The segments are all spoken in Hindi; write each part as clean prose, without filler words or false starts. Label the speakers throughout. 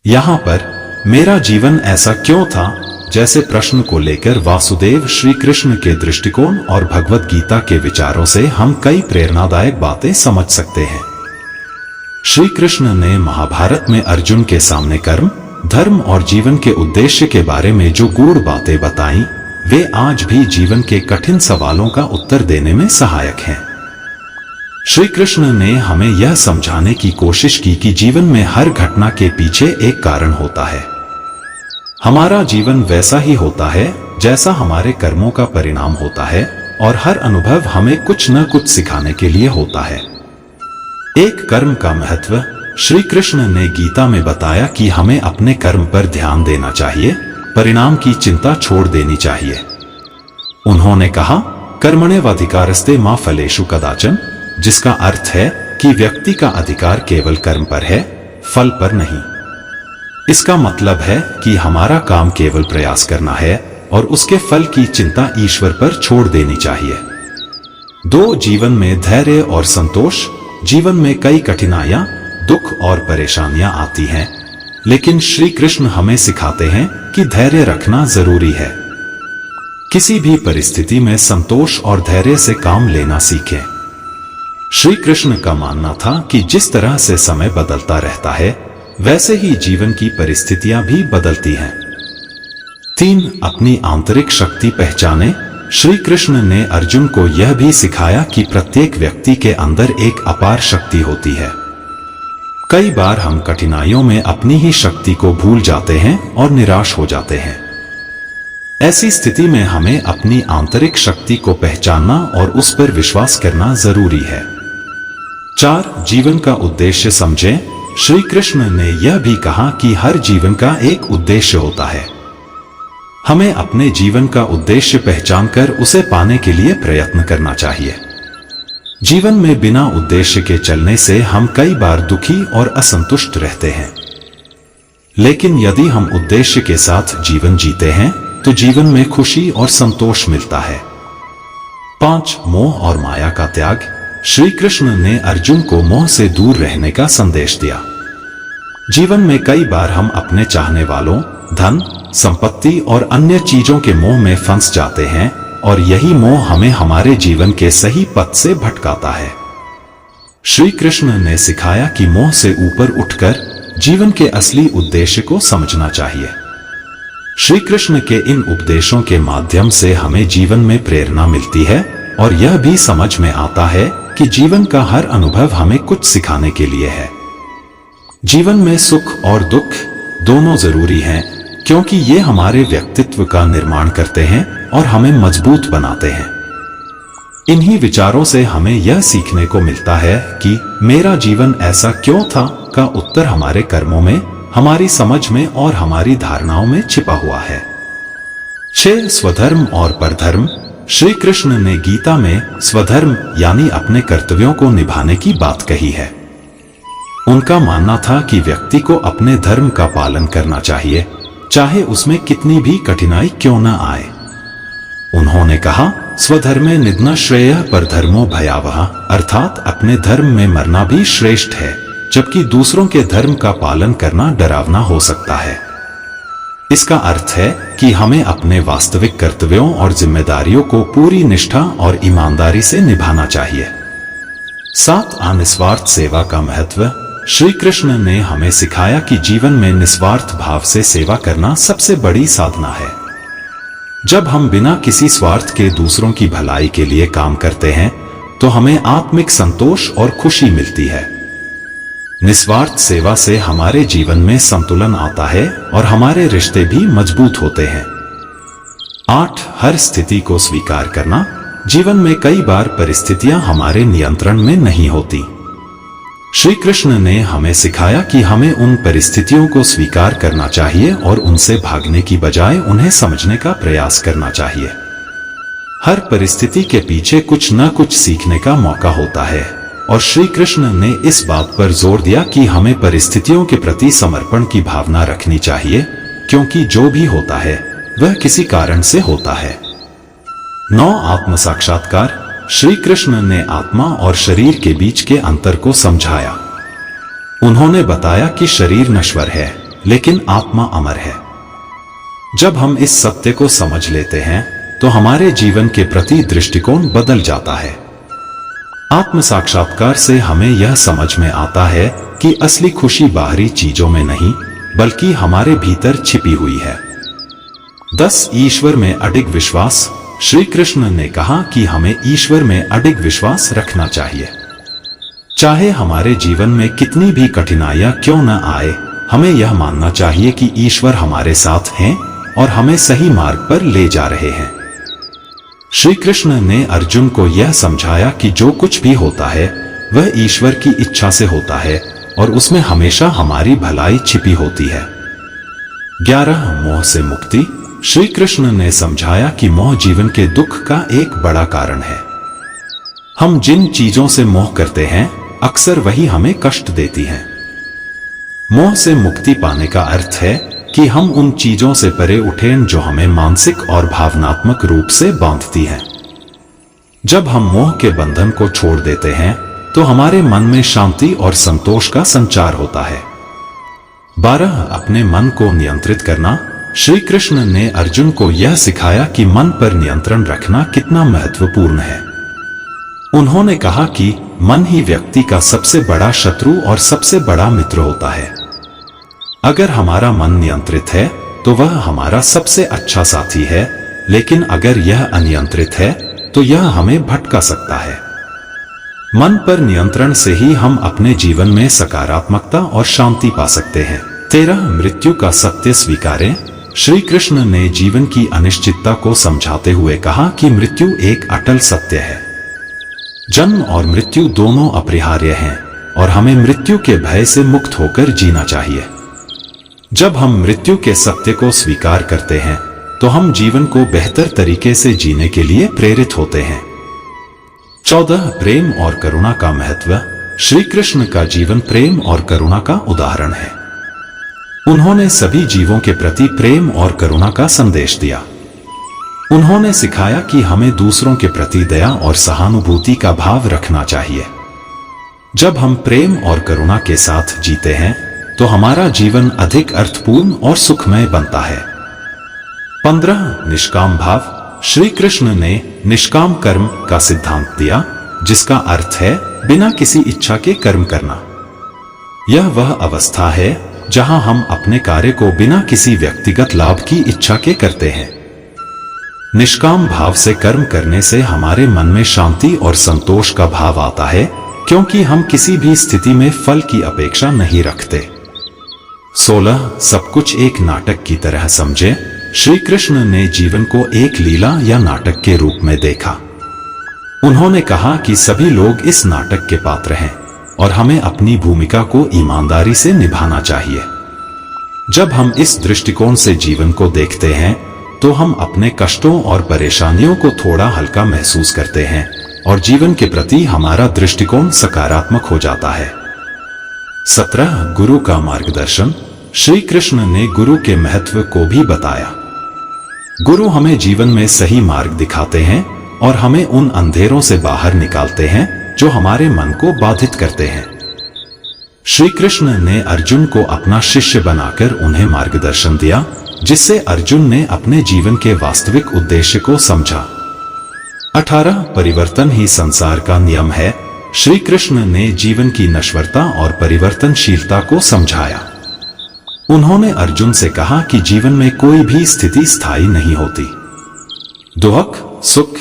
Speaker 1: यहाँ पर मेरा जीवन ऐसा क्यों था जैसे प्रश्न को लेकर वासुदेव श्री कृष्ण के दृष्टिकोण और भगवत गीता के विचारों से हम कई प्रेरणादायक बातें समझ सकते हैं। श्री कृष्ण ने महाभारत में अर्जुन के सामने कर्म, धर्म और जीवन के उद्देश्य के बारे में जो गूढ़ बातें बताई, वे आज भी जीवन के कठिन सवालों का उत्तर देने में सहायक हैं। श्री कृष्ण ने हमें यह समझाने की कोशिश की कि जीवन में हर घटना के पीछे एक कारण होता है। हमारा जीवन वैसा ही होता है जैसा हमारे कर्मों का परिणाम होता है, और हर अनुभव हमें कुछ न कुछ सिखाने के लिए होता है। एक कर्म का महत्व श्री कृष्ण ने गीता में बताया कि हमें अपने कर्म पर ध्यान देना चाहिए, परिणाम की चिंता छोड़ देनी चाहिए। उन्होंने कहा, कर्मण्येवाधिकारस्ते मा फलेषु कदाचन, जिसका अर्थ है कि व्यक्ति का अधिकार केवल कर्म पर है, फल पर नहीं। इसका मतलब है कि हमारा काम केवल प्रयास करना है और उसके फल की चिंता ईश्वर पर छोड़ देनी चाहिए। 2 जीवन में धैर्य और संतोष। जीवन में कई कठिनाइयां, दुख और परेशानियां आती हैं, लेकिन श्री कृष्ण हमें सिखाते हैं कि धैर्य रखना जरूरी है। किसी भी परिस्थिति में संतोष और धैर्य से काम लेना सीखें। श्री कृष्ण का मानना था कि जिस तरह से समय बदलता रहता है, वैसे ही जीवन की परिस्थितियां भी बदलती हैं। 3 अपनी आंतरिक शक्ति पहचाने। श्री कृष्ण ने अर्जुन को यह भी सिखाया कि प्रत्येक व्यक्ति के अंदर एक अपार शक्ति होती है। कई बार हम कठिनाइयों में अपनी ही शक्ति को भूल जाते हैं और निराश हो जाते हैं। ऐसी स्थिति में हमें अपनी आंतरिक शक्ति को पहचानना और उस पर विश्वास करना जरूरी है। 4 जीवन का उद्देश्य समझें। श्री कृष्ण ने यह भी कहा कि हर जीवन का एक उद्देश्य होता है। हमें अपने जीवन का उद्देश्य पहचानकर उसे पाने के लिए प्रयत्न करना चाहिए। जीवन में बिना उद्देश्य के चलने से हम कई बार दुखी और असंतुष्ट रहते हैं, लेकिन यदि हम उद्देश्य के साथ जीवन जीते हैं तो जीवन में खुशी और संतोष मिलता है। 5 मोह और माया का त्याग। श्री कृष्ण ने अर्जुन को मोह से दूर रहने का संदेश दिया। जीवन में कई बार हम अपने चाहने वालों, धन, संपत्ति और अन्य चीजों के मोह में फंस जाते हैं, और यही मोह हमें हमारे जीवन के सही पथ से भटकाता है। श्री कृष्ण ने सिखाया कि मोह से ऊपर उठकर जीवन के असली उद्देश्य को समझना चाहिए। श्री कृष्ण के इन उपदेशों के माध्यम से हमें जीवन में प्रेरणा मिलती है, और यह भी समझ में आता है कि जीवन का हर अनुभव हमें कुछ सिखाने के लिए है। जीवन में सुख और दुख दोनों जरूरी हैं, क्योंकि ये हमारे व्यक्तित्व का निर्माण करते हैं और हमें मजबूत बनाते हैं। इन्हीं विचारों से हमें यह सीखने को मिलता है कि मेरा जीवन ऐसा क्यों था का उत्तर हमारे कर्मों में, हमारी समझ में और हमारी धारणाओं में छिपा हुआ है। 6 स्वधर्म और परधर्म। श्री कृष्ण ने गीता में स्वधर्म यानी अपने कर्तव्यों को निभाने की बात कही है। उनका मानना था कि व्यक्ति को अपने धर्म का पालन करना चाहिए, चाहे उसमें कितनी भी कठिनाई क्यों न आए। उन्होंने कहा, स्वधर्मे निधना श्रेयः परधर्मो भयावह, अर्थात अपने धर्म में मरना भी श्रेष्ठ है, जबकि दूसरों के धर्म का पालन करना डरावना हो सकता है। इसका अर्थ है कि हमें अपने वास्तविक कर्तव्यों और जिम्मेदारियों को पूरी निष्ठा और ईमानदारी से निभाना चाहिए। 7 निस्वार्थ सेवा का महत्व। श्री कृष्ण ने हमें सिखाया कि जीवन में निस्वार्थ भाव से सेवा करना सबसे बड़ी साधना है। जब हम बिना किसी स्वार्थ के दूसरों की भलाई के लिए काम करते हैं तो हमें आत्मिक संतोष और खुशी मिलती है। निस्वार्थ सेवा से हमारे जीवन में संतुलन आता है और हमारे रिश्ते भी मजबूत होते हैं। 8 हर स्थिति को स्वीकार करना। जीवन में कई बार परिस्थितियां हमारे नियंत्रण में नहीं होती। श्री कृष्ण ने हमें सिखाया कि हमें उन परिस्थितियों को स्वीकार करना चाहिए और उनसे भागने की बजाय उन्हें समझने का प्रयास करना चाहिए। हर परिस्थिति के पीछे कुछ न कुछ सीखने का मौका होता है, और श्री कृष्ण ने इस बात पर जोर दिया कि हमें परिस्थितियों के प्रति समर्पण की भावना रखनी चाहिए, क्योंकि जो भी होता है वह किसी कारण से होता है। 9 आत्म साक्षात्कार। श्री कृष्ण ने आत्मा और शरीर के बीच के अंतर को समझाया। उन्होंने बताया कि शरीर नश्वर है, लेकिन आत्मा अमर है। जब हम इस सत्य को समझ लेते हैं तो हमारे जीवन के प्रति दृष्टिकोण बदल जाता है। आत्म साक्षात्कार से हमें यह समझ में आता है कि असली खुशी बाहरी चीजों में नहीं बल्कि हमारे भीतर छिपी हुई है। 10 ईश्वर में अडिग विश्वास। श्री कृष्ण ने कहा कि हमें ईश्वर में अडिग विश्वास रखना चाहिए। चाहे हमारे जीवन में कितनी भी कठिनाइयां क्यों न आए, हमें यह मानना चाहिए कि ईश्वर हमारे साथ हैं और हमें सही मार्ग पर ले जा रहे हैं। श्री कृष्ण ने अर्जुन को यह समझाया कि जो कुछ भी होता है वह ईश्वर की इच्छा से होता है और उसमें हमेशा हमारी भलाई छिपी होती है। 11 मोह से मुक्ति। श्री कृष्ण ने समझाया कि मोह जीवन के दुख का एक बड़ा कारण है। हम जिन चीजों से मोह करते हैं अक्सर वही हमें कष्ट देती हैं। मोह से मुक्ति पाने का अर्थ है कि हम उन चीजों से परे उठें जो हमें मानसिक और भावनात्मक रूप से बांधती हैं। जब हम मोह के बंधन को छोड़ देते हैं तो हमारे मन में शांति और संतोष का संचार होता है। 12 अपने मन को नियंत्रित करना। श्री कृष्ण ने अर्जुन को यह सिखाया कि मन पर नियंत्रण रखना कितना महत्वपूर्ण है। उन्होंने कहा कि मन ही व्यक्ति का सबसे बड़ा शत्रु और सबसे बड़ा मित्र होता है। अगर हमारा मन नियंत्रित है तो वह हमारा सबसे अच्छा साथी है, लेकिन अगर यह अनियंत्रित है तो यह हमें भटका सकता है। मन पर नियंत्रण से ही हम अपने जीवन में सकारात्मकता और शांति पा सकते हैं। 13 मृत्यु का सत्य स्वीकारें। श्री कृष्ण ने जीवन की अनिश्चितता को समझाते हुए कहा कि मृत्यु एक अटल सत्य है। जन्म और मृत्यु दोनों अपरिहार्य हैं और हमें मृत्यु के भय से मुक्त होकर जीना चाहिए। जब हम मृत्यु के सत्य को स्वीकार करते हैं तो हम जीवन को बेहतर तरीके से जीने के लिए प्रेरित होते हैं। 14 प्रेम और करुणा का महत्व। श्री कृष्ण का जीवन प्रेम और करुणा का उदाहरण है। उन्होंने सभी जीवों के प्रति प्रेम और करुणा का संदेश दिया। उन्होंने सिखाया कि हमें दूसरों के प्रति दया और सहानुभूति का भाव रखना चाहिए। जब हम प्रेम और करुणा के साथ जीते हैं तो हमारा जीवन अधिक अर्थपूर्ण और सुखमय बनता है। 15 निष्काम भाव। श्री कृष्ण ने निष्काम कर्म का सिद्धांत दिया, जिसका अर्थ है बिना किसी इच्छा के कर्म करना। यह वह अवस्था है जहां हम अपने कार्य को बिना किसी व्यक्तिगत लाभ की इच्छा के करते हैं। निष्काम भाव से कर्म करने से हमारे मन में शांति और संतोष का भाव आता है, क्योंकि हम किसी भी स्थिति में फल की अपेक्षा नहीं रखते। 16 सब कुछ एक नाटक की तरह समझे। श्री कृष्ण ने जीवन को एक लीला या नाटक के रूप में देखा। उन्होंने कहा कि सभी लोग इस नाटक के पात्र हैं और हमें अपनी भूमिका को ईमानदारी से निभाना चाहिए। जब हम इस दृष्टिकोण से जीवन को देखते हैं तो हम अपने कष्टों और परेशानियों को थोड़ा हल्का महसूस करते हैं और जीवन के प्रति हमारा दृष्टिकोण सकारात्मक हो जाता है। 17 गुरु का मार्गदर्शन। श्री कृष्ण ने गुरु के महत्व को भी बताया। गुरु हमें जीवन में सही मार्ग दिखाते हैं और हमें उन अंधेरों से बाहर निकालते हैं जो हमारे मन को बाधित करते हैं। श्री कृष्ण ने अर्जुन को अपना शिष्य बनाकर उन्हें मार्गदर्शन दिया, जिससे अर्जुन ने अपने जीवन के वास्तविक उद्देश्य को समझा। 18 परिवर्तन ही संसार का नियम है। श्री कृष्ण ने जीवन की नश्वरता और परिवर्तनशीलता को समझाया। उन्होंने अर्जुन से कहा कि जीवन में कोई भी स्थिति स्थायी नहीं होती। दुख, सुख,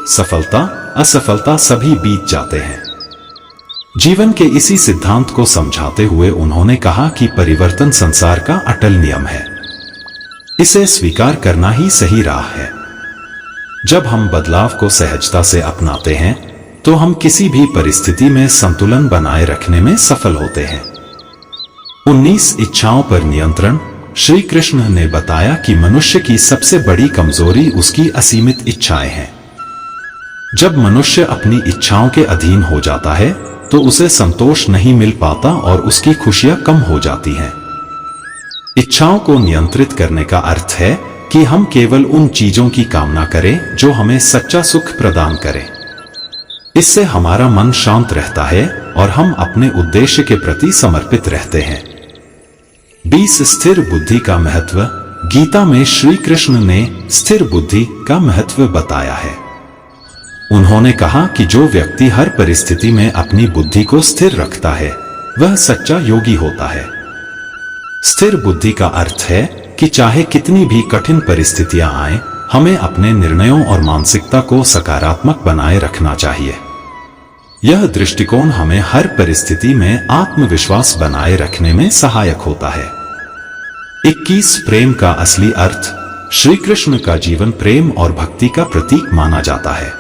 Speaker 1: सफलता, असफलता सभी बीत जाते हैं। जीवन के इसी सिद्धांत को समझाते हुए उन्होंने कहा कि परिवर्तन संसार का अटल नियम है। इसे स्वीकार करना ही सही राह है। जब हम बदलाव को सहजता से अपनाते हैं तो हम किसी भी परिस्थिति में संतुलन बनाए रखने में सफल होते हैं। 19 इच्छाओं पर नियंत्रण। श्री कृष्ण ने बताया कि मनुष्य की सबसे बड़ी कमजोरी उसकी असीमित इच्छाएं हैं। जब मनुष्य अपनी इच्छाओं के अधीन हो जाता है तो उसे संतोष नहीं मिल पाता और उसकी खुशियां कम हो जाती हैं। इच्छाओं को नियंत्रित करने का अर्थ है कि हम केवल उन चीजों की कामना करें जो हमें सच्चा सुख प्रदान करें। इससे हमारा मन शांत रहता है और हम अपने उद्देश्य के प्रति समर्पित रहते हैं। 20 स्थिर बुद्धि का महत्व। गीता में श्री कृष्ण ने स्थिर बुद्धि का महत्व बताया है। उन्होंने कहा कि जो व्यक्ति हर परिस्थिति में अपनी बुद्धि को स्थिर रखता है वह सच्चा योगी होता है। स्थिर बुद्धि का अर्थ है कि चाहे कितनी भी कठिन परिस्थितियां आए, हमें अपने निर्णयों और मानसिकता को सकारात्मक बनाए रखना चाहिए। यह दृष्टिकोण हमें हर परिस्थिति में आत्मविश्वास बनाए रखने में सहायक होता है। 21 प्रेम का असली अर्थ। श्री कृष्ण का जीवन प्रेम और भक्ति का प्रतीक माना जाता है।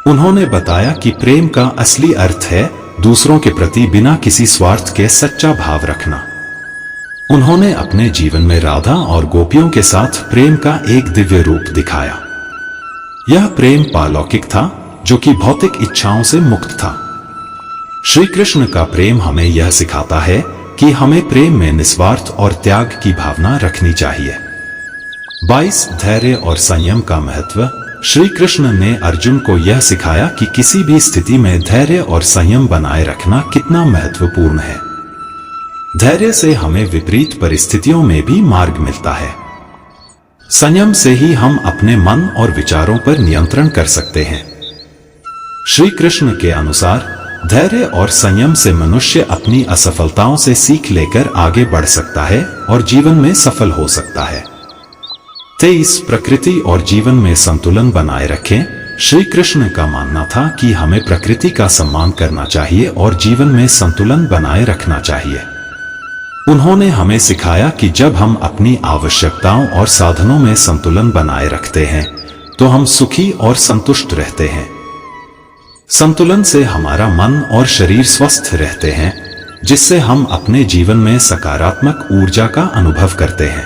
Speaker 1: उन्होंने बताया कि प्रेम का असली अर्थ है दूसरों के प्रति बिना किसी स्वार्थ के सच्चा भाव रखना। उन्होंने अपने जीवन में राधा और गोपियों के साथ प्रेम का एक दिव्य रूप दिखाया। यह प्रेम पालौकिक था, जो कि भौतिक इच्छाओं से मुक्त था। श्री कृष्ण का प्रेम हमें यह सिखाता है कि हमें प्रेम में निस्वार्थ और त्याग की भावना रखनी चाहिए। 22 धैर्य और संयम का महत्व। श्री कृष्ण ने अर्जुन को यह सिखाया कि किसी भी स्थिति में धैर्य और संयम बनाए रखना कितना महत्वपूर्ण है। धैर्य से हमें विपरीत परिस्थितियों में भी मार्ग मिलता है। संयम से ही हम अपने मन और विचारों पर नियंत्रण कर सकते हैं। श्री कृष्ण के अनुसार धैर्य और संयम से मनुष्य अपनी असफलताओं से सीख लेकर आगे बढ़ सकता है और जीवन में सफल हो सकता है। 23 प्रकृति और जीवन में संतुलन बनाए रखें। श्री कृष्ण का मानना था कि हमें प्रकृति का सम्मान करना चाहिए और जीवन में संतुलन बनाए रखना चाहिए। उन्होंने हमें सिखाया कि जब हम अपनी आवश्यकताओं और साधनों में संतुलन बनाए रखते हैं तो हम सुखी और संतुष्ट रहते हैं। संतुलन से हमारा मन और शरीर स्वस्थ रहते हैं, जिससे हम अपने जीवन में सकारात्मक ऊर्जा का अनुभव करते हैं।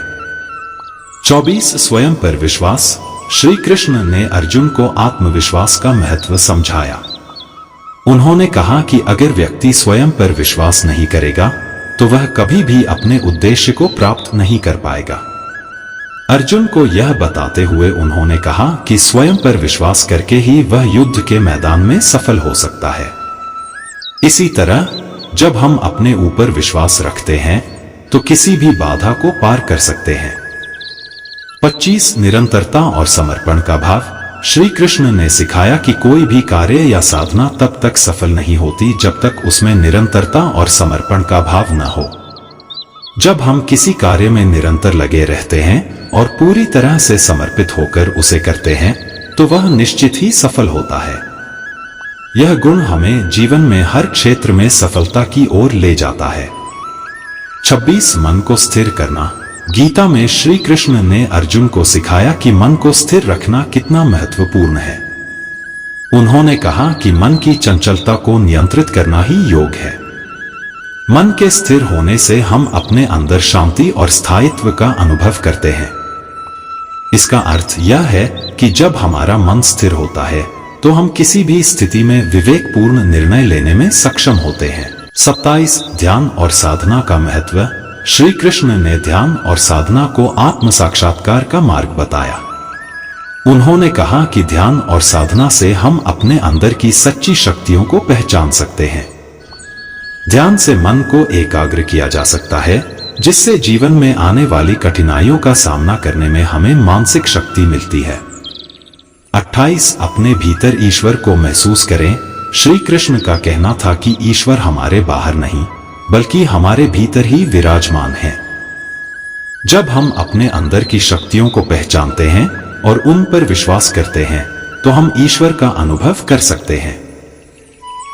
Speaker 1: 24 स्वयं पर विश्वास। श्री कृष्ण ने अर्जुन को आत्मविश्वास का महत्व समझाया। उन्होंने कहा कि अगर व्यक्ति स्वयं पर विश्वास नहीं करेगा तो वह कभी भी अपने उद्देश्य को प्राप्त नहीं कर पाएगा। अर्जुन को यह बताते हुए उन्होंने कहा कि स्वयं पर विश्वास करके ही वह युद्ध के मैदान में सफल हो सकता है। इसी तरह जब हम अपने ऊपर विश्वास रखते हैं तो किसी भी बाधा को पार कर सकते हैं। 25 निरंतरता और समर्पण का भाव। श्री कृष्ण ने सिखाया कि कोई भी कार्य या साधना तब तक सफल नहीं होती जब तक उसमें निरंतरता और समर्पण का भाव न हो। जब हम किसी कार्य में निरंतर लगे रहते हैं और पूरी तरह से समर्पित होकर उसे करते हैं तो वह निश्चित ही सफल होता है। यह गुण हमें जीवन में हर क्षेत्र में सफलता की ओर ले जाता है। 26 मन को स्थिर करना। गीता में श्री कृष्ण ने अर्जुन को सिखाया कि मन को स्थिर रखना कितना महत्वपूर्ण है। उन्होंने कहा कि मन की चंचलता को नियंत्रित करना ही योग है। मन के स्थिर होने से हम अपने अंदर शांति और स्थायित्व का अनुभव करते हैं। इसका अर्थ यह है कि जब हमारा मन स्थिर होता है तो हम किसी भी स्थिति में विवेकपूर्ण निर्णय लेने में सक्षम होते हैं। 27 ध्यान और साधना का महत्व। श्री कृष्ण ने ध्यान और साधना को आत्म साक्षात्कार का मार्ग बताया। उन्होंने कहा कि ध्यान और साधना से हम अपने अंदर की सच्ची शक्तियों को पहचान सकते हैं। ध्यान से मन को एकाग्र किया जा सकता है, जिससे जीवन में आने वाली कठिनाइयों का सामना करने में हमें मानसिक शक्ति मिलती है। 28 अपने भीतर ईश्वर को महसूस करें। श्री कृष्ण का कहना था कि ईश्वर हमारे बाहर नहीं बल्कि हमारे भीतर ही विराजमान है। जब हम अपने अंदर की शक्तियों को पहचानते हैं और उन पर विश्वास करते हैं तो हम ईश्वर का अनुभव कर सकते हैं।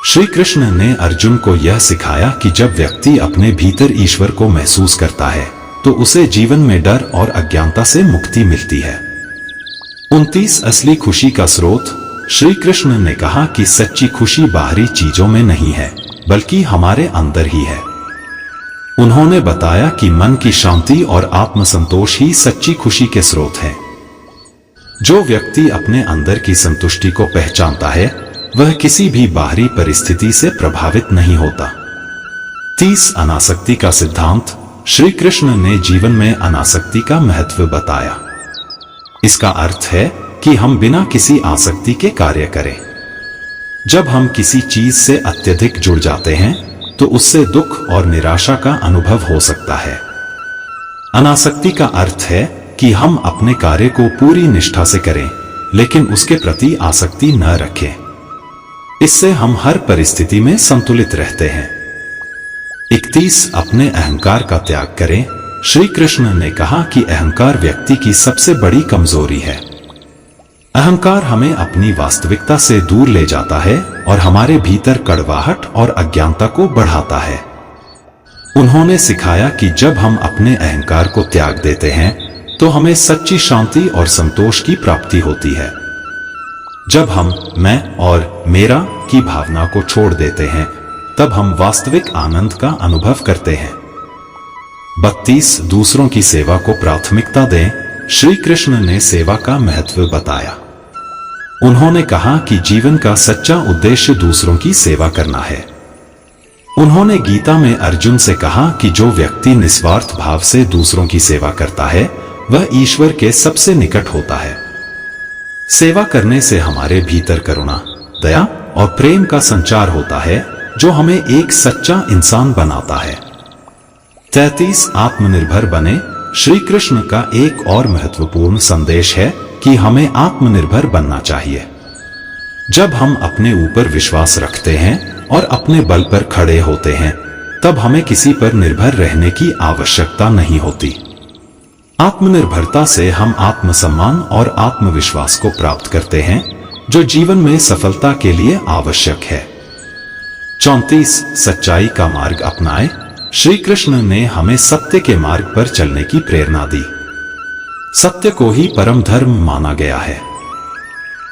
Speaker 1: श्री कृष्ण ने अर्जुन को यह सिखाया कि जब व्यक्ति अपने भीतर ईश्वर को महसूस करता है तो उसे जीवन में डर और अज्ञानता से मुक्ति मिलती है। 29 असली खुशी का स्रोत। श्री कृष्ण ने कहा कि सच्ची खुशी बाहरी चीजों में नहीं है बल्कि हमारे अंदर ही है। उन्होंने बताया कि मन की शांति और आत्मसंतोष ही सच्ची खुशी के स्रोत हैं। जो व्यक्ति अपने अंदर की संतुष्टि को पहचानता है वह किसी भी बाहरी परिस्थिति से प्रभावित नहीं होता। 30 अनासक्ति का सिद्धांत। श्री कृष्ण ने जीवन में अनासक्ति का महत्व बताया। इसका अर्थ है कि हम बिना किसी आसक्ति के कार्य करें। जब हम किसी चीज से अत्यधिक जुड़ जाते हैं तो उससे दुख और निराशा का अनुभव हो सकता है। अनासक्ति का अर्थ है कि हम अपने कार्य को पूरी निष्ठा से करें, लेकिन उसके प्रति आसक्ति न रखें। इससे हम हर परिस्थिति में संतुलित रहते हैं। 31 अपने अहंकार का त्याग करें। श्री कृष्ण ने कहा कि अहंकार व्यक्ति की सबसे बड़ी कमजोरी है। अहंकार हमें अपनी वास्तविकता से दूर ले जाता है और हमारे भीतर कड़वाहट और अज्ञानता को बढ़ाता है। उन्होंने सिखाया कि जब हम अपने अहंकार को त्याग देते हैं तो हमें सच्ची शांति और संतोष की प्राप्ति होती है। जब हम मैं और मेरा की भावना को छोड़ देते हैं तब हम वास्तविक आनंद का अनुभव करते हैं। 32 दूसरों की सेवा को प्राथमिकता दें। श्री कृष्ण ने सेवा का महत्व बताया। उन्होंने कहा कि जीवन का सच्चा उद्देश्य दूसरों की सेवा करना है। उन्होंने गीता में अर्जुन से कहा कि जो व्यक्ति निस्वार्थ भाव से दूसरों की सेवा करता है वह ईश्वर के सबसे निकट होता है। सेवा करने से हमारे भीतर करुणा, दया और प्रेम का संचार होता है जो हमें एक सच्चा इंसान बनाता है। 33 आत्मनिर्भर बने। श्री कृष्ण का एक और महत्वपूर्ण संदेश है कि हमें आत्मनिर्भर बनना चाहिए। जब हम अपने ऊपर विश्वास रखते हैं और अपने बल पर खड़े होते हैं तब हमें किसी पर निर्भर रहने की आवश्यकता नहीं होती। आत्मनिर्भरता से हम आत्मसम्मान और आत्मविश्वास को प्राप्त करते हैं जो जीवन में सफलता के लिए आवश्यक है। 34 सच्चाई का मार्ग अपनाएं। श्री कृष्ण ने हमें सत्य के मार्ग पर चलने की प्रेरणा दी। सत्य को ही परम धर्म माना गया है।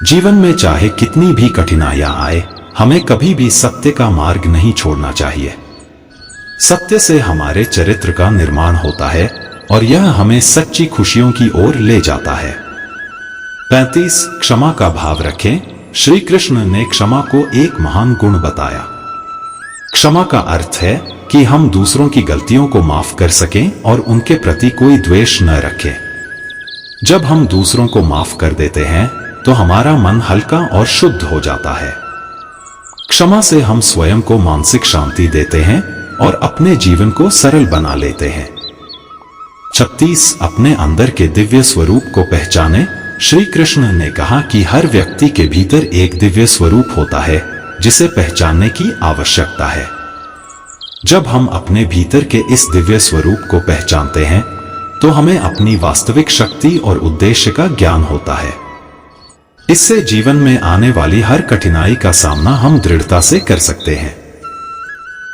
Speaker 1: जीवन में चाहे कितनी भी कठिनाइयां आए, हमें कभी भी सत्य का मार्ग नहीं छोड़ना चाहिए। सत्य से हमारे चरित्र का निर्माण होता है और यह हमें सच्ची खुशियों की ओर ले जाता है। 35 क्षमा का भाव रखें। श्री कृष्ण ने क्षमा को एक महान गुण बताया। क्षमा का अर्थ है कि हम दूसरों की गलतियों को माफ कर सकें और उनके प्रति कोई द्वेष न रखें। जब हम दूसरों को माफ कर देते हैं तो हमारा मन हल्का और शुद्ध हो जाता है। क्षमा से हम स्वयं को मानसिक शांति देते हैं और अपने जीवन को सरल बना लेते हैं। 36 अपने अंदर के दिव्य स्वरूप को पहचाने। श्री कृष्ण ने कहा कि हर व्यक्ति के भीतर एक दिव्य स्वरूप होता है जिसे पहचानने की आवश्यकता है। जब हम अपने भीतर के इस दिव्य स्वरूप को पहचानते हैं तो हमें अपनी वास्तविक शक्ति और उद्देश्य का ज्ञान होता है। इससे जीवन में आने वाली हर कठिनाई का सामना हम दृढ़ता से कर सकते हैं।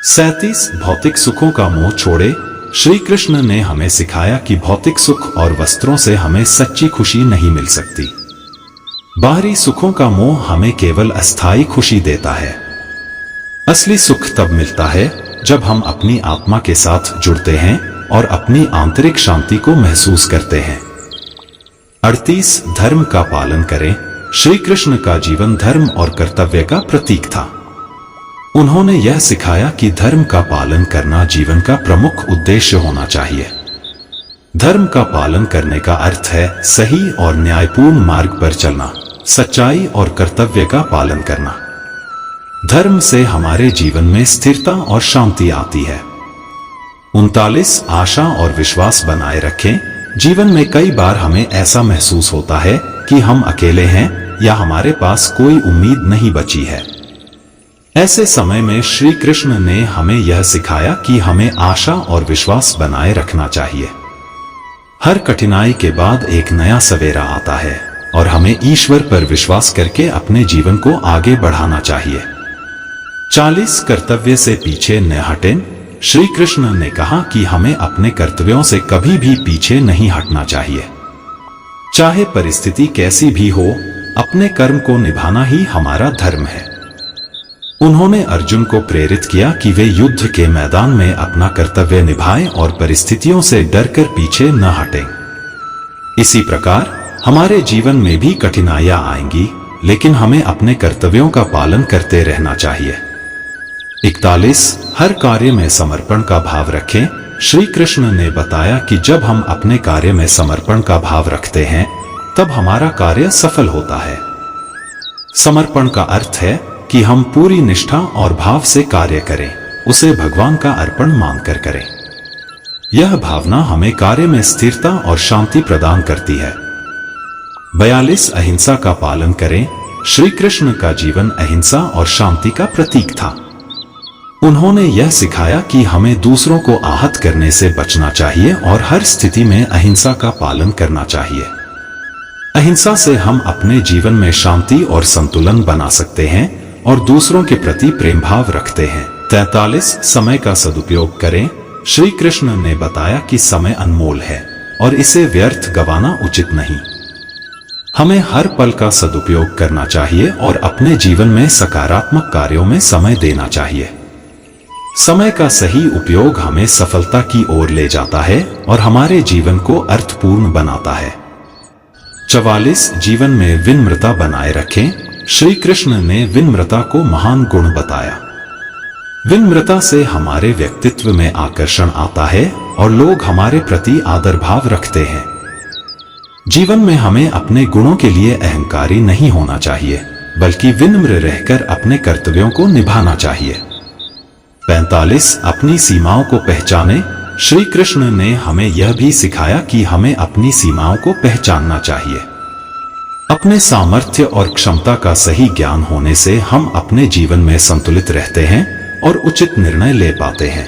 Speaker 1: 37 भौतिक सुखों का मोह छोड़े। श्री कृष्ण ने हमें सिखाया कि भौतिक सुख और वस्त्रों से हमें सच्ची खुशी नहीं मिल सकती। बाहरी सुखों का मोह हमें केवल अस्थायी खुशी देता है। असली सुख तब मिलता है जब हम अपनी आत्मा के साथ जुड़ते हैं और अपनी आंतरिक शांति को महसूस करते हैं। 38 धर्म का पालन करें। श्री कृष्ण का जीवन धर्म और कर्तव्य का प्रतीक था। उन्होंने यह सिखाया कि धर्म का पालन करना जीवन का प्रमुख उद्देश्य होना चाहिए। धर्म का पालन करने का अर्थ है सही और न्यायपूर्ण मार्ग पर चलना, सच्चाई और कर्तव्य का पालन करना। धर्म से हमारे जीवन में स्थिरता और शांति आती है। 39 आशा और विश्वास बनाए रखें। जीवन में कई बार हमें ऐसा महसूस होता है कि हम अकेले हैं या हमारे पास कोई उम्मीद नहीं बची है। ऐसे समय में श्री कृष्ण ने हमें यह सिखाया कि हमें आशा और विश्वास बनाए रखना चाहिए। हर कठिनाई के बाद एक नया सवेरा आता है और हमें ईश्वर पर विश्वास करके अपने जीवन को आगे बढ़ाना चाहिए। 40 कर्तव्य से पीछे न हटें। श्री कृष्ण ने कहा कि हमें अपने कर्तव्यों से कभी भी पीछे नहीं हटना चाहिए। चाहे परिस्थिति कैसी भी हो, अपने कर्म को निभाना ही हमारा धर्म है। उन्होंने अर्जुन को प्रेरित किया कि वे युद्ध के मैदान में अपना कर्तव्य निभाएं और परिस्थितियों से डरकर पीछे न हटें। इसी प्रकार हमारे जीवन में भी कठिनाइयां आएंगी, लेकिन हमें अपने कर्तव्यों का पालन करते रहना चाहिए। 41 हर कार्य में समर्पण का भाव रखें। श्री कृष्ण ने बताया कि जब हम अपने कार्य में समर्पण का भाव रखते हैं तब हमारा कार्य सफल होता है। समर्पण का अर्थ है कि हम पूरी निष्ठा और भाव से कार्य करें, उसे भगवान का अर्पण मानकर करें। यह भावना हमें कार्य में स्थिरता और शांति प्रदान करती है। 42 अहिंसा का पालन करें। श्री कृष्ण का जीवन अहिंसा और शांति का प्रतीक था। उन्होंने यह सिखाया कि हमें दूसरों को आहत करने से बचना चाहिए और हर स्थिति में अहिंसा का पालन करना चाहिए। अहिंसा से हम अपने जीवन में शांति और संतुलन बना सकते हैं और दूसरों के प्रति प्रेम भाव रखते हैं। 43 समय का सदुपयोग करें। श्री कृष्ण ने बताया कि समय अनमोल है और इसे व्यर्थ गंवाना उचित नहीं। हमें हर पल का सदुपयोग करना चाहिए और अपने जीवन में सकारात्मक कार्यों में समय देना चाहिए। समय का सही उपयोग हमें सफलता की ओर ले जाता है और हमारे जीवन को अर्थपूर्ण बनाता है। 44 जीवन में विनम्रता बनाए रखें। श्री कृष्ण ने विनम्रता को महान गुण बताया। विनम्रता से हमारे व्यक्तित्व में आकर्षण आता है और लोग हमारे प्रति आदर भाव रखते हैं। जीवन में हमें अपने गुणों के लिए अहंकारी नहीं होना चाहिए, बल्कि विनम्र रहकर अपने कर्तव्यों को निभाना चाहिए। 45 अपनी सीमाओं को पहचाने। श्री कृष्ण ने हमें यह भी सिखाया कि हमें अपनी सीमाओं को पहचानना चाहिए। अपने सामर्थ्य और क्षमता का सही ज्ञान होने से हम अपने जीवन में संतुलित रहते हैं और उचित निर्णय ले पाते हैं।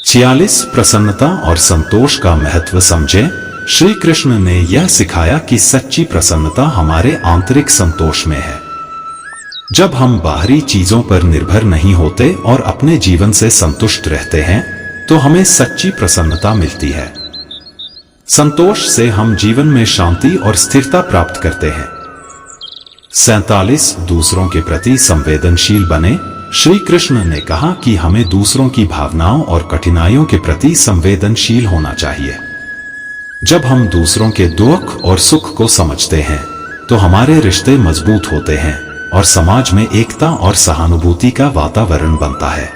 Speaker 1: 46 प्रसन्नता और संतोष का महत्व समझें। श्री कृष्ण ने यह सिखाया कि सच्ची प्रसन्नता हमारे आंतरिक संतोष में है। जब हम बाहरी चीजों पर निर्भर नहीं होते और अपने जीवन से संतुष्ट रहते हैं तो हमें सच्ची प्रसन्नता मिलती है। संतोष से हम जीवन में शांति और स्थिरता प्राप्त करते हैं। 47 दूसरों के प्रति संवेदनशील बने। श्री कृष्ण ने कहा कि हमें दूसरों की भावनाओं और कठिनाइयों के प्रति संवेदनशील होना चाहिए। जब हम दूसरों के दुख और सुख को समझते हैं तो हमारे रिश्ते मजबूत होते हैं और समाज में एकता और सहानुभूति का वातावरण बनता है।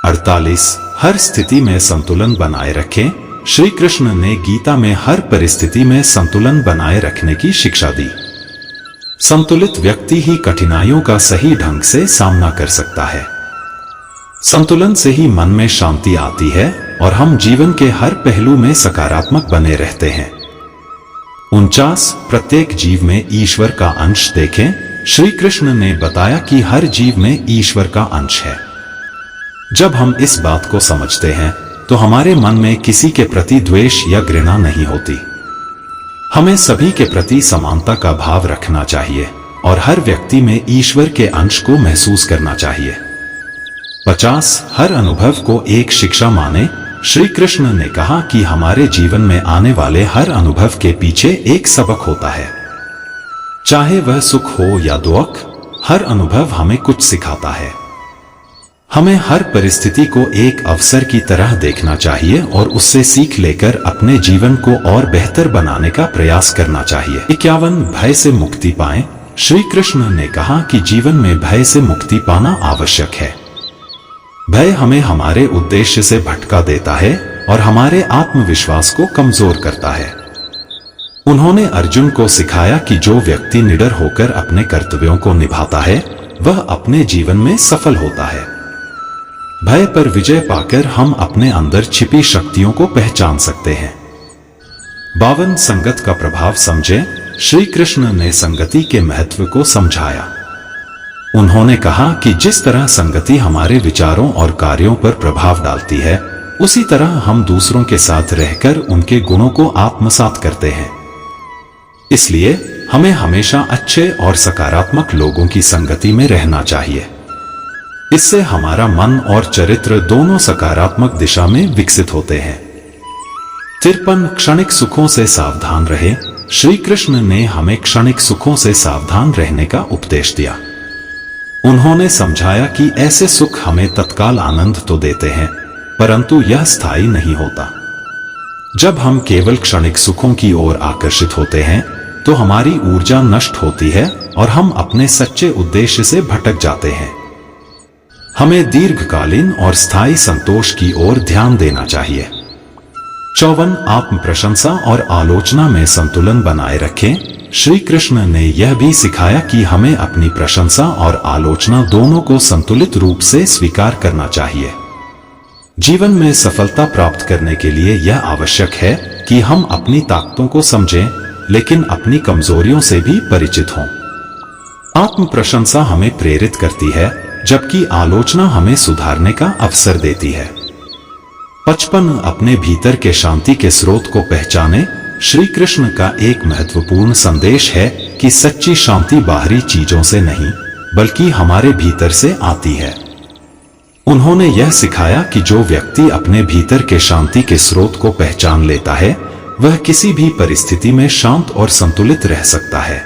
Speaker 1: 48 हर स्थिति में संतुलन बनाए रखें। श्री कृष्ण ने गीता में हर परिस्थिति में संतुलन बनाए रखने की शिक्षा दी। संतुलित व्यक्ति ही कठिनाइयों का सही ढंग से सामना कर सकता है। संतुलन से ही मन में शांति आती है और हम जीवन के हर पहलू में सकारात्मक बने रहते हैं। 49 प्रत्येक जीव में ईश्वर का अंश देखें। श्री कृष्ण ने बताया कि हर जीव में ईश्वर का अंश है। जब हम इस बात को समझते हैं तो हमारे मन में किसी के प्रति द्वेष या घृणा नहीं होती। हमें सभी के प्रति समानता का भाव रखना चाहिए और हर व्यक्ति में ईश्वर के अंश को महसूस करना चाहिए। 50 हर अनुभव को एक शिक्षा माने। श्री कृष्ण ने कहा कि हमारे जीवन में आने वाले हर अनुभव के पीछे एक सबक होता है। चाहे वह सुख हो या दुख, हर अनुभव हमें कुछ सिखाता है। हमें हर परिस्थिति को एक अवसर की तरह देखना चाहिए और उससे सीख लेकर अपने जीवन को और बेहतर बनाने का प्रयास करना चाहिए। 51 भय से मुक्ति पाएं। श्री कृष्ण ने कहा कि जीवन में भय से मुक्ति पाना आवश्यक है। भय हमें हमारे उद्देश्य से भटका देता है और हमारे आत्मविश्वास को कमजोर करता है। उन्होंने अर्जुन को सिखाया कि जो व्यक्ति निडर होकर अपने कर्तव्यों को निभाता है वह अपने जीवन में सफल होता है। भय पर विजय पाकर हम अपने अंदर छिपी शक्तियों को पहचान सकते हैं। 52 संगत का प्रभाव समझें। श्री कृष्ण ने संगति के महत्व को समझाया। उन्होंने कहा कि जिस तरह संगति हमारे विचारों और कार्यों पर प्रभाव डालती है, उसी तरह हम दूसरों के साथ रहकर उनके गुणों को आत्मसात करते हैं। इसलिए हमें हमेशा अच्छे और सकारात्मक लोगों की संगति में रहना चाहिए। इससे हमारा मन और चरित्र दोनों सकारात्मक दिशा में विकसित होते हैं। 53 क्षणिक सुखों से सावधान रहें। श्री कृष्ण ने हमें क्षणिक सुखों से सावधान रहने का उपदेश दिया। उन्होंने समझाया कि ऐसे सुख हमें तत्काल आनंद तो देते हैं, परंतु यह स्थायी नहीं होता। जब हम केवल क्षणिक सुखों की ओर आकर्षित होते हैं तो हमारी ऊर्जा नष्ट होती है और हम अपने सच्चे उद्देश्य से भटक जाते हैं। हमें दीर्घकालीन और स्थायी संतोष की ओर ध्यान देना चाहिए। 54 आत्म प्रशंसा और आलोचना में संतुलन बनाए रखें। श्री कृष्ण ने यह भी सिखाया कि हमें अपनी प्रशंसा और आलोचना दोनों को संतुलित रूप से स्वीकार करना चाहिए। जीवन में सफलता प्राप्त करने के लिए यह आवश्यक है कि हम अपनी ताकतों को समझें, लेकिन अपनी कमजोरियों से भी परिचित हों। आत्म प्रशंसा हमें प्रेरित करती है, जबकि आलोचना हमें सुधारने का अवसर देती है। 55 अपने भीतर के शांति के स्रोत को पहचाने। श्री कृष्ण का एक महत्वपूर्ण संदेश है कि सच्ची शांति बाहरी चीजों से नहीं, बल्कि हमारे भीतर से आती है। उन्होंने यह सिखाया कि जो व्यक्ति अपने भीतर के शांति के स्रोत को पहचान लेता है, वह किसी भी परिस्थिति में शांत और संतुलित रह सकता है।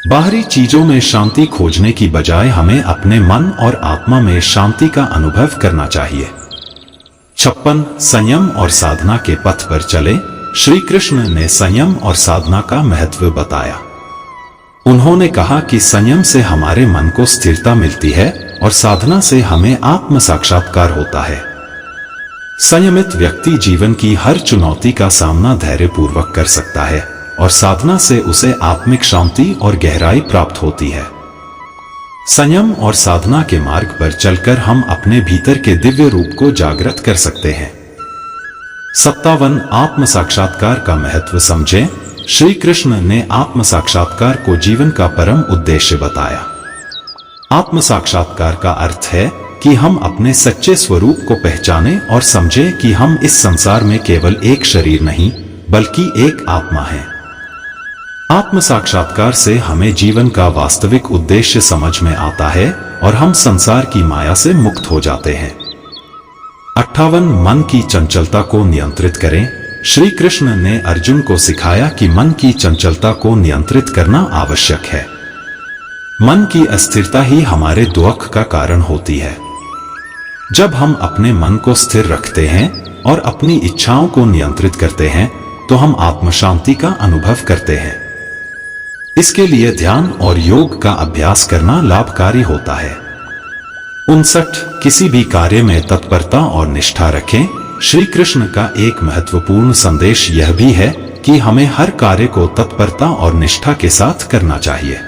Speaker 1: बाहरी चीजों में शांति खोजने की बजाय हमें अपने मन और आत्मा में शांति का अनुभव करना चाहिए। 56 संयम और साधना के पथ पर चले। श्री कृष्ण ने संयम और साधना का महत्व बताया। उन्होंने कहा कि संयम से हमारे मन को स्थिरता मिलती है और साधना से हमें आत्म साक्षात्कार होता है। संयमित व्यक्ति जीवन की हर चुनौती का सामना धैर्यपूर्वक कर सकता है और साधना से उसे आत्मिक शांति और गहराई प्राप्त होती है। संयम और साधना के मार्ग पर चलकर हम अपने भीतर के दिव्य रूप को जागृत कर सकते हैं। 57 आत्म साक्षात्कार का महत्व समझें। श्री कृष्ण ने आत्म साक्षात्कार को जीवन का परम उद्देश्य बताया। आत्म साक्षात्कार का अर्थ है कि हम अपने सच्चे स्वरूप को पहचानें और समझें कि हम इस संसार में केवल एक शरीर नहीं, बल्कि एक आत्मा है। आत्म साक्षात्कार से हमें जीवन का वास्तविक उद्देश्य समझ में आता है और हम संसार की माया से मुक्त हो जाते हैं। 58 मन की चंचलता को नियंत्रित करें। श्री कृष्ण ने अर्जुन को सिखाया कि मन की चंचलता को नियंत्रित करना आवश्यक है। मन की अस्थिरता ही हमारे दुख का कारण होती है। जब हम अपने मन को स्थिर रखते हैं और अपनी इच्छाओं को नियंत्रित करते हैं, तो हम आत्म शांति का अनुभव करते हैं। इसके लिए ध्यान और योग का अभ्यास करना लाभकारी होता है। 59 किसी भी कार्य में तत्परता और निष्ठा रखें। श्री कृष्ण का एक महत्वपूर्ण संदेश यह भी है कि हमें हर कार्य को तत्परता और निष्ठा के साथ करना चाहिए।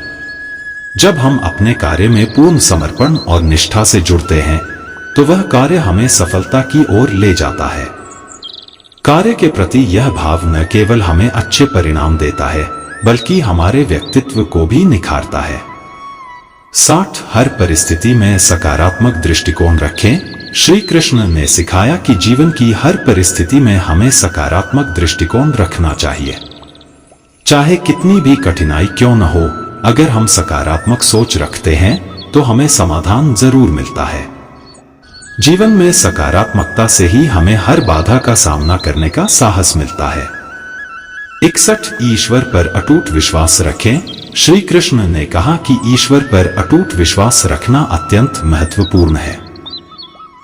Speaker 1: जब हम अपने कार्य में पूर्ण समर्पण और निष्ठा से जुड़ते हैं, तो वह कार्य हमें सफलता की ओर ले जाता है। कार्य के प्रति यह भाव न केवल हमें अच्छे परिणाम देता है, बल्कि हमारे व्यक्तित्व को भी निखारता है। 60 हर परिस्थिति में सकारात्मक दृष्टिकोण रखें। श्री कृष्ण ने सिखाया कि जीवन की हर परिस्थिति में हमें सकारात्मक दृष्टिकोण रखना चाहिए। चाहे कितनी भी कठिनाई क्यों न हो, अगर हम सकारात्मक सोच रखते हैं तो हमें समाधान जरूर मिलता है। जीवन में सकारात्मकता से ही हमें हर बाधा का सामना करने का साहस मिलता है। 61 ईश्वर पर अटूट विश्वास रखें। श्री कृष्ण ने कहा कि ईश्वर पर अटूट विश्वास रखना अत्यंत महत्वपूर्ण है।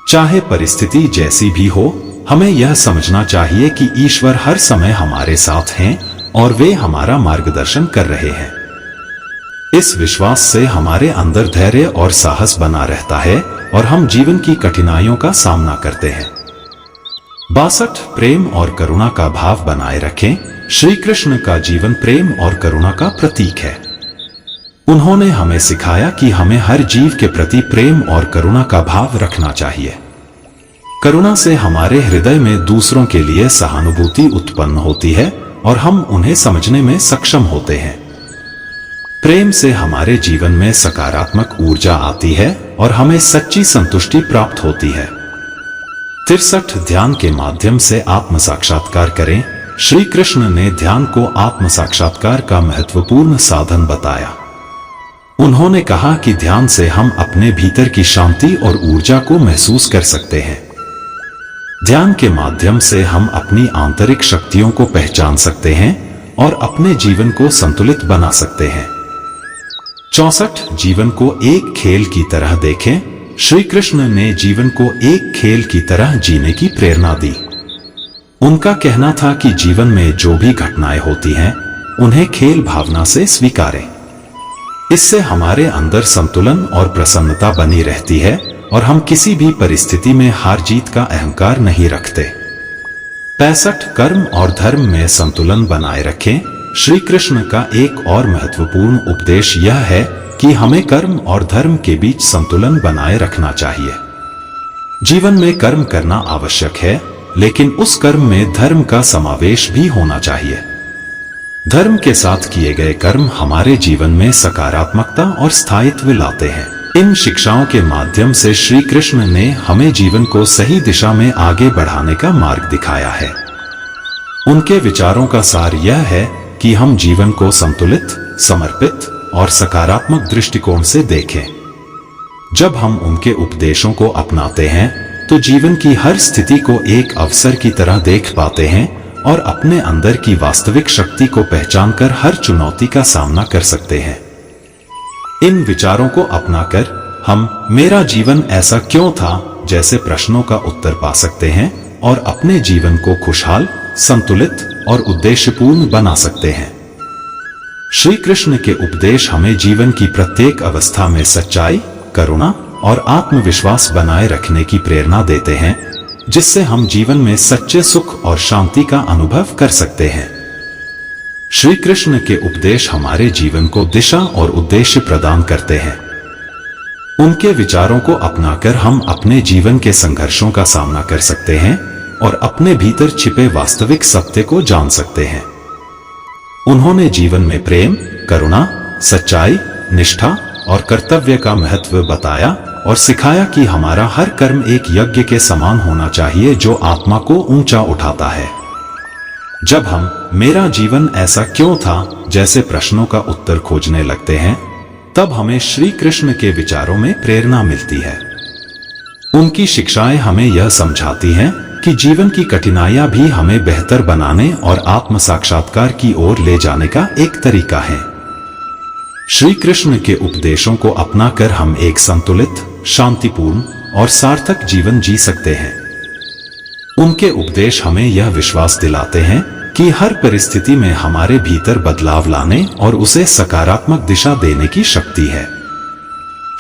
Speaker 1: चाहे परिस्थिति जैसी भी हो, हमें यह समझना चाहिए कि ईश्वर हर समय हमारे साथ हैं और वे हमारा मार्गदर्शन कर रहे हैं। इस विश्वास से हमारे अंदर धैर्य और साहस बना रहता है और हम जीवन की कठिनाइयों का सामना करते हैं। 62 प्रेम और करुणा का भाव बनाए रखें। श्री कृष्ण का जीवन प्रेम और करुणा का प्रतीक है। उन्होंने हमें सिखाया कि हमें हर जीव के प्रति प्रेम और करुणा का भाव रखना चाहिए। करुणा से हमारे हृदय में दूसरों के लिए सहानुभूति उत्पन्न होती है और हम उन्हें समझने में सक्षम होते हैं। प्रेम से हमारे जीवन में सकारात्मक ऊर्जा आती है और हमें सच्ची संतुष्टि प्राप्त होती है। 63 ध्यान के माध्यम से आत्म साक्षात्कार करें। श्री कृष्ण ने ध्यान को आत्म साक्षात्कार का महत्वपूर्ण साधन बताया। उन्होंने कहा कि ध्यान से हम अपने भीतर की शांति और ऊर्जा को महसूस कर सकते हैं। ध्यान के माध्यम से हम अपनी आंतरिक शक्तियों को पहचान सकते हैं और अपने जीवन को संतुलित बना सकते हैं। 64 जीवन को एक खेल की तरह देखें। श्री कृष्ण ने जीवन को एक खेल की तरह जीने की प्रेरणा दी। उनका कहना था कि जीवन में जो भी घटनाएं होती हैं, उन्हें खेल भावना से स्वीकारें। इससे हमारे अंदर संतुलन और प्रसन्नता बनी रहती है और हम किसी भी परिस्थिति में हार जीत का अहंकार नहीं रखते। 65 कर्म और धर्म में संतुलन बनाए रखें। श्री कृष्ण का एक और महत्वपूर्ण उपदेश यह है कि हमें कर्म और धर्म के बीच संतुलन बनाए रखना चाहिए। जीवन में कर्म करना आवश्यक है, लेकिन उस कर्म में धर्म का समावेश भी होना चाहिए। धर्म के साथ किए गए कर्म हमारे जीवन में सकारात्मकता और स्थायित्व लाते हैं। इन शिक्षाओं के माध्यम से श्री कृष्ण ने हमें जीवन को सही दिशा में आगे बढ़ाने का मार्ग दिखाया है। उनके विचारों का सार यह है कि हम जीवन को संतुलित, समर्पित और सकारात्मक दृष्टिकोण से देखें। जब हम उनके उपदेशों को अपनाते हैं तो जीवन की हर स्थिति को एक अवसर की तरह देख पाते हैं और अपने अंदर की वास्तविक शक्ति को पहचानकर हर चुनौती का सामना कर सकते हैं। इन विचारों को अपनाकर हम मेरा जीवन ऐसा क्यों था जैसे प्रश्नों का उत्तर पा सकते हैं और अपने जीवन को खुशहाल, संतुलित और उद्देश्यपूर्ण बना सकते हैं। श्री कृष्ण के उपदेश हमें जीवन की प्रत्येक अवस्था में सच्चाई, करुणा और आत्मविश्वास बनाए रखने की प्रेरणा देते हैं, जिससे हम जीवन में सच्चे सुख और शांति का अनुभव कर सकते हैं। श्री कृष्ण के उपदेश हमारे जीवन को दिशा और उद्देश्य प्रदान करते हैं। उनके विचारों को अपनाकर हम अपने जीवन के संघर्षों का सामना कर सकते हैं और अपने भीतर छिपे वास्तविक सत्य को जान सकते हैं। उन्होंने जीवन में प्रेम, करुणा, सच्चाई, निष्ठा और कर्तव्य का महत्व बताया और सिखाया कि हमारा हर कर्म एक यज्ञ के समान होना चाहिए जो आत्मा को ऊंचा उठाता है। जब हम मेरा जीवन ऐसा क्यों था जैसे प्रश्नों का उत्तर खोजने लगते हैं, तब हमें श्री कृष्ण के विचारों में प्रेरणा मिलती है। उनकी शिक्षाएं हमें यह समझाती हैं कि जीवन की कठिनाइयां भी हमें बेहतर बनाने और आत्म साक्षात्कार की ओर ले जाने का एक तरीका है। श्री कृष्ण के उपदेशों को अपनाकर हम एक संतुलित, शांतिपूर्ण और सार्थक जीवन जी सकते हैं। उनके उपदेश हमें यह विश्वास दिलाते हैं कि हर परिस्थिति में हमारे भीतर बदलाव लाने और उसे सकारात्मक दिशा देने की शक्ति है।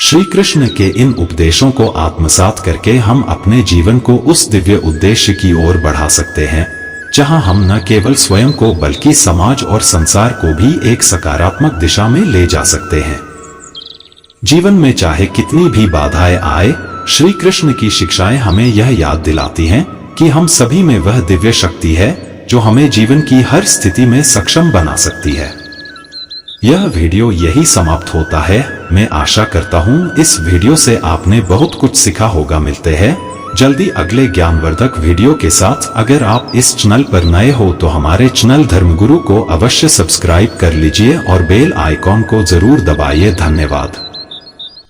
Speaker 1: श्री कृष्ण के इन उपदेशों को आत्मसात करके हम अपने जीवन को उस दिव्य उद्देश्य की ओर बढ़ा सकते हैं, जहां हम न केवल स्वयं को बल्कि समाज और संसार को भी एक सकारात्मक दिशा में ले जा सकते हैं। जीवन में चाहे कितनी भी बाधाएं आए, श्री कृष्ण की शिक्षाएं हमें यह याद दिलाती हैं कि हम सभी में वह दिव्य शक्ति है जो हमें जीवन की हर स्थिति में सक्षम बना सकती है। यह वीडियो यही समाप्त होता है। मैं आशा करता हूं इस वीडियो से आपने बहुत कुछ सीखा होगा। मिलते हैं जल्दी अगले ज्ञानवर्धक वीडियो के साथ। अगर आप इस चैनल पर नए हो तो हमारे चैनल धर्मगुरु को अवश्य सब्सक्राइब कर लीजिए और बेल आइकॉन को जरूर दबाइए। धन्यवाद।